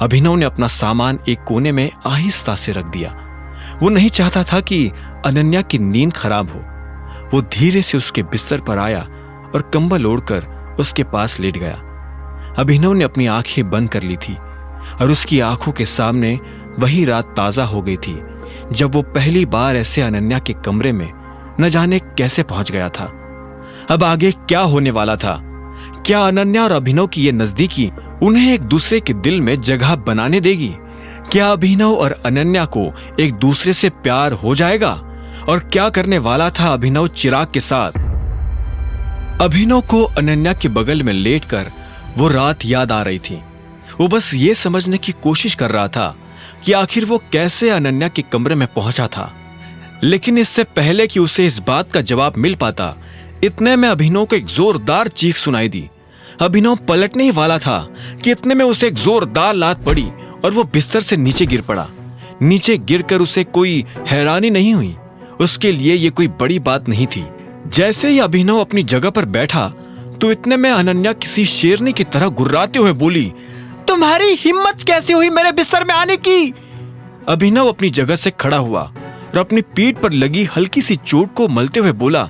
अभिनव ने अपना सामान एक कोने में आहिस्ता से रख दिया। वो नहीं चाहता था कि अनन्या की नींद खराब हो। वो धीरे से उसके बिस्तर पर आया और कंबल ओढ़कर उसके पास लेट गया। अभिनव ने अपनी आंखें बंद कर ली थी और उसकी आंखों के सामने वही रात ताजा हो गई थी जब वो पहली बार ऐसे अनन्या के कमरे में न जाने कैसे पहुंच गया था। अब आगे क्या होने वाला था? क्या अनन्या और अभिनव की ये नजदीकी उन्हें एक दूसरे के दिल में जगह बनाने देगी? क्या अभिनव और अनन्या को एक दूसरे से प्यार हो जाएगा? और क्या करने वाला था अभिनव चिराग के साथ? अभिनव को अनन्या के बगल में लेटकर वो रात याद आ रही थी। वो बस ये समझने की कोशिश कर रहा था कि आखिर वो कैसे अनन्या के कमरे में पहुंचा था। लेकिन इससे पहले कि उसे इस बात का जवाब मिल पाता, इतने में अभिनव को एक जोरदार चीख सुनाई दी। अभिनव पलटने ही वाला था कि इतने में उसे एक जोरदार लात पड़ी और वो बिस्तर से नीचे गिर पड़ा। नीचे गिरकर उसे कोई हैरानी नहीं हुई। उसके लिए ये कोई बड़ी बात नहीं थी। जैसे ही अभिनव अपनी जगह पर बैठा तो इतने में अनन्या किसी शेरनी की तरह गुर्राते हुए बोली, तुम्हारी हिम्मत कैसे हुई मेरे बिस्तर में आने की? अभिनव अपनी जगह से खड़ा हुआ और अपनी पीठ पर लगी हल्की सी चोट को मलते हुए बोला,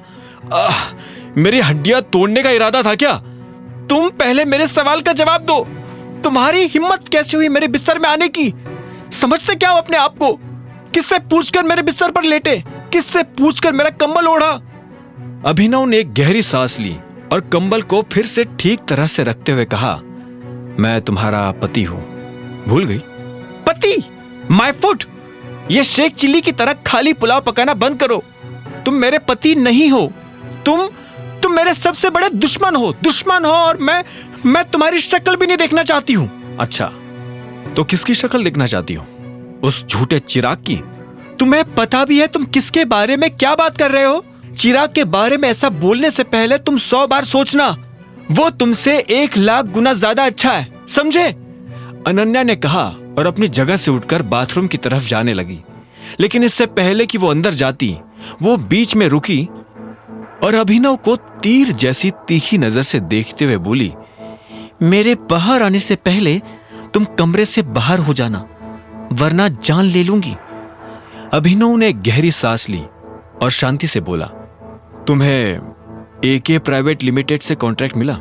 मेरी हड्डियां तोड़ने का इरादा था क्या? तुम पहले मेरे सवाल का जवाब दो। तुम्हारी हिम्मत कैसे हुई मेरे बिस्तर में आने की? समझते क्या हो अपने आप को? किससे पूछकर मेरे बिस्तर पर लेटे? किससे पूछकर मेरा कंबल ओढ़ा? अभिनव ने एक गहरी सांस ली और कंबल को फिर से ठीक तरह से रखते हुए कहा, मैं तुम्हारा पति हूं, भूल गई? पति? My foot! ये शेख चिल्ली की तरह खाली पुलाव पकाना बंद करो। तुम मेरे पति नहीं हो। तुम मेरे सबसे बड़े दुश्मन हो और मैं तुम्हारी शक्ल भी नहीं देखना चाहती हूं। अच्छा, तो किसकी शक्ल देखना चाहती हो? उस झूठे चिराग की? तुम्हें पता भी है तुम किसके बारे में क्या बात कर रहे हो? चिराग के बारे में ऐसा बोलने से पहले तुम 100 बार सोचना। वो तुमसे 1,00,000 गुना ज्यादा अच्छा है, समझे? अनन्या ने कहा और अपनी जगह से उठकर बाथरूम की तरफ जाने लगी। लेकिन इससे पहले कि वो अंदर जाती, वो बीच में रुकी और अभिनव को तीर जैसी तीखी नजर से देखते हुए बोली, मेरे बाहर आने से पहले तुम कमरे से बाहर हो जाना, वरना जान ले लूंगी। अभिनव ने गहरी सांस ली और शांति से बोला, तुम्हें एके प्राइवेट लिमिटेड से कॉन्ट्रैक्ट मिला?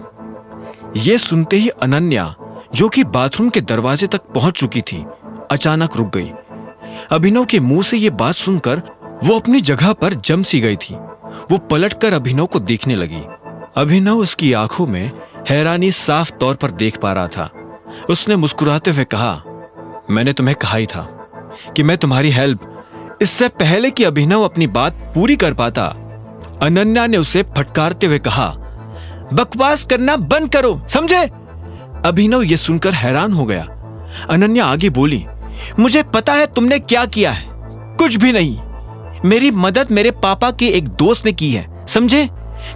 यह सुनते ही अनन्या, जो कि बाथरूम के दरवाजे तक पहुंच चुकी थी, अचानक रुक गई। अभिनव के मुंह से यह बात सुनकर वो अपनी जगह पर जम सी गई थी। वो पलटकर अभिनव को देखने लगी। अभिनव उसकी आंखों में हैरानी साफ तौर पर देख पा रहा था। उसने मुस्कुराते हुए कहा, मैंने तुम्हें कहा ही था कि मैं तुम्हारी हेल्प। इससे पहले कि अभिनव अपनी बात पूरी कर पाता, अनन्या ने उसे फटकारते हुए कहा, बकवास करना बंद करो, समझे? अभिनव यह सुनकर हैरान हो गया। अनन्या आगे बोली, मुझे पता है तुमने क्या किया है। कुछ भी नहीं। मेरी मदद मेरे पापा के एक दोस्त ने की है, समझे?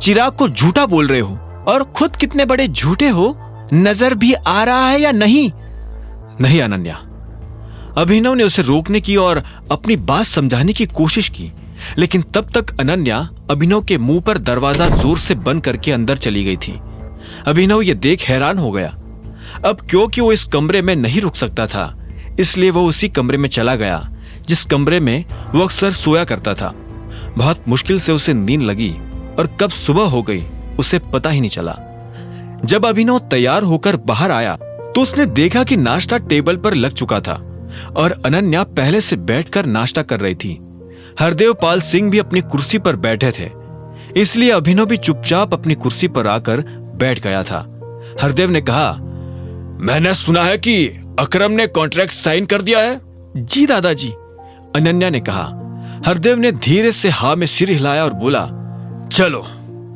चिराग को झूठा बोल रहे हो और खुद कितने बड़े झूठे हो, नजर भी आ रहा है या नहीं? नहीं अनन्या। अभिनव ने उसे रोकने की और अपनी बात समझाने की कोशिश की, लेकिन तब तक अनन्या अभिनव के मुंह पर दरवाजा जोर से बंद करके अंदर चली गई थी। अभिनव यह देख हैरान हो गया। अब क्योंकि वो इस कमरे में नहीं रुक सकता था, इसलिए वो उसी कमरे में चला गया जिस कमरे में वो अक्सर सोया करता था। बहुत मुश्किल से उसे नींद लगी और कब सुबह हो गई उसे पता ही नहीं चला। जब अभिनव तैयार होकर बाहर आया तो उसने देखा कि नाश्ता टेबल पर लग चुका था और अनन्या पहले से बैठकर नाश्ता कर रही थी। हरदेव पाल सिंह भी अपनी कुर्सी पर बैठे थे, इसलिए अभिनव भी चुपचाप अपनी कुर्सी पर आकर बैठ गया था। हरदेव ने कहा, मैंने सुना है कि अकरम ने कॉन्ट्रैक्ट साइन कर दिया है। जी दादाजी, अनन्या ने कहा। हरदेव ने धीरे से हाँ में सिर हिलाया और बोला, चलो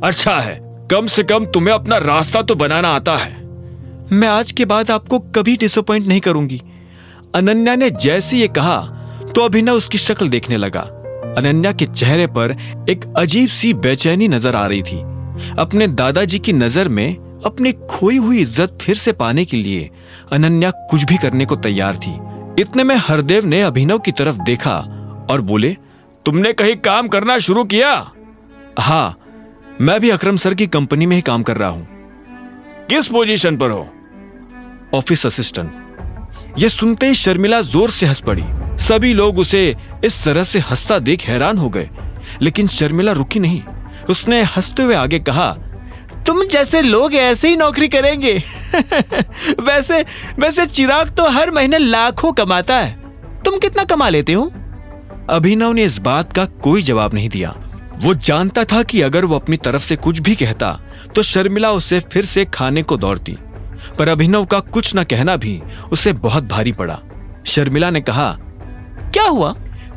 अच्छा है, कम से कम तुम्हें अपना रास्ता तो बनाना आता है। मैं आज के बाद आपको कभी डिसअपॉइंट नहीं करूंगी। अनन्या ने जैसे ये कहा तो अभिनव उसकी शक्ल देखने लगा। अनन्या के चेहरे पर एक अजीब सी बेचैनी नजर आ रही थी। अपने दादाजी की नजर में अपनी खोई हुई इज्जत फिर से पाने के लिए अनन्या कुछ भी करने को तैयार थी। इतने में हरदेव ने अभिनव की तरफ देखा और बोले, तुमने कहीं काम करना शुरू किया? हाँ, मैं भी अकरम सर की कंपनी में ही काम कर रहा हूं। किस पोजीशन पर हो? Office assistant. यह सुनते ही शर्मिला जोर से हंस पड़ी। सभी लोग उसे इस तरह से हंसता देख हैरान हो गए, लेकिन शर्मिला रुकी नहीं। उसने हंसते हुए आगे कहा, तुम जैसे लोग ऐसे ही नौकरी करेंगे। वैसे चिराग तो हर महीने लाखों कमाता है, तुम कितना कमा लेते हो? अभिनव ने इस बात का कोई जवाब नहीं दिया। वो जानता था कि अगर वो अपनी तरफ से कुछ भी कहता तो शर्मिला उसे फिर से खाने को दौड़ती, पर अभिनव का कुछ न कहना भी उसे बहुत भारी पड़ा। शर्मिला ने कहा, क्या हुआ,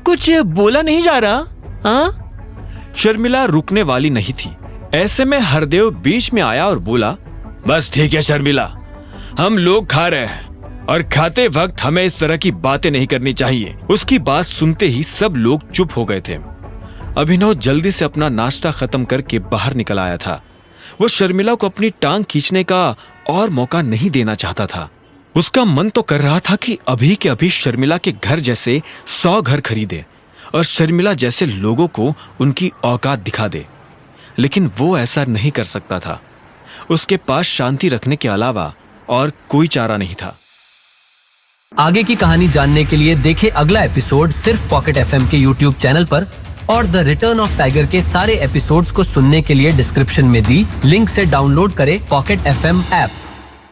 कुछ बोला नहीं जा रहा? हाँ? शर्मिला रुकने वाली नहीं थी। ऐसे में हरदेव बीच में आया और बोला, बस ठीक है शर्मिला, हम लोग खा रहे हैं और खाते वक्त हमें इस तरह की बातें नहीं करनी चाहिए। उसकी बात सुनते ही सब लोग चुप हो गए थे। अभिनव जल्दी से अपना नाश्ता खत्म करके बाहर निकल आया था। वो शर्मिला को अपनी टांग खींचने का और मौका नहीं देना चाहता था। उसका मन तो कर रहा था कि अभी के अभी शर्मिला के घर जैसे 100 घर खरीदे और शर्मिला जैसे लोगों को उनकी औकात दिखा दे, लेकिन वो ऐसा नहीं कर सकता था। उसके पास शांति रखने के अलावा और कोई चारा नहीं था। आगे की कहानी जानने के लिए देखें अगला एपिसोड सिर्फ पॉकेट एफएम के यूट्यूब चैनल पर, और द रिटर्न ऑफ टाइगर के सारे एपिसोड्स को सुनने के लिए डिस्क्रिप्शन में दी लिंक से डाउनलोड करें पॉकेट एफएम ऐप।